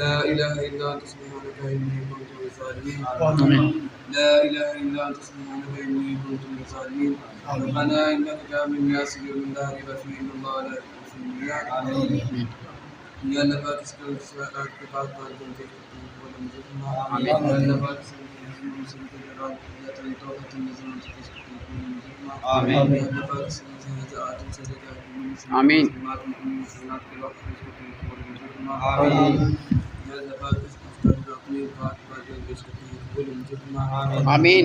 لا إله إلا أنت سبحانك إني كنت من الظالمين. لا إله إلا أنت سبحانك إني كنت من الظالمين. ربنا إنك جامع الناس ليوم لا ريب فيه إن الله لا يخلف الميعاد. يا الله بارك في الصلاة بعد ما كنت ولم تكن يا الله بارك في المسلمين الجراد لا تنتظر النزول آمين. يا الله بارك في الزهزاء سجدا آمين. آمين. يا الله بارك في الرقمين بعد ما كنت آمين.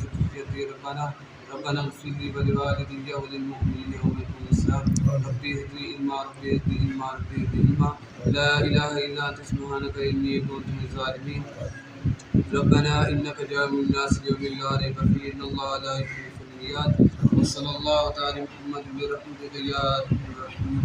ذريتي ربنا اغفر لي ولوالدي وللمؤمنين يوم يقوم الحساب. ربي هب لي علما لا إله إلا أنت سبحانك إني كنت من الظالمين. ربنا إنك جامع الناس ليوم لا ريب فيه إن الله لا يخلف الميعاد. وصلى الله تعالى محمد برحمتك يا أرحم الراحمين.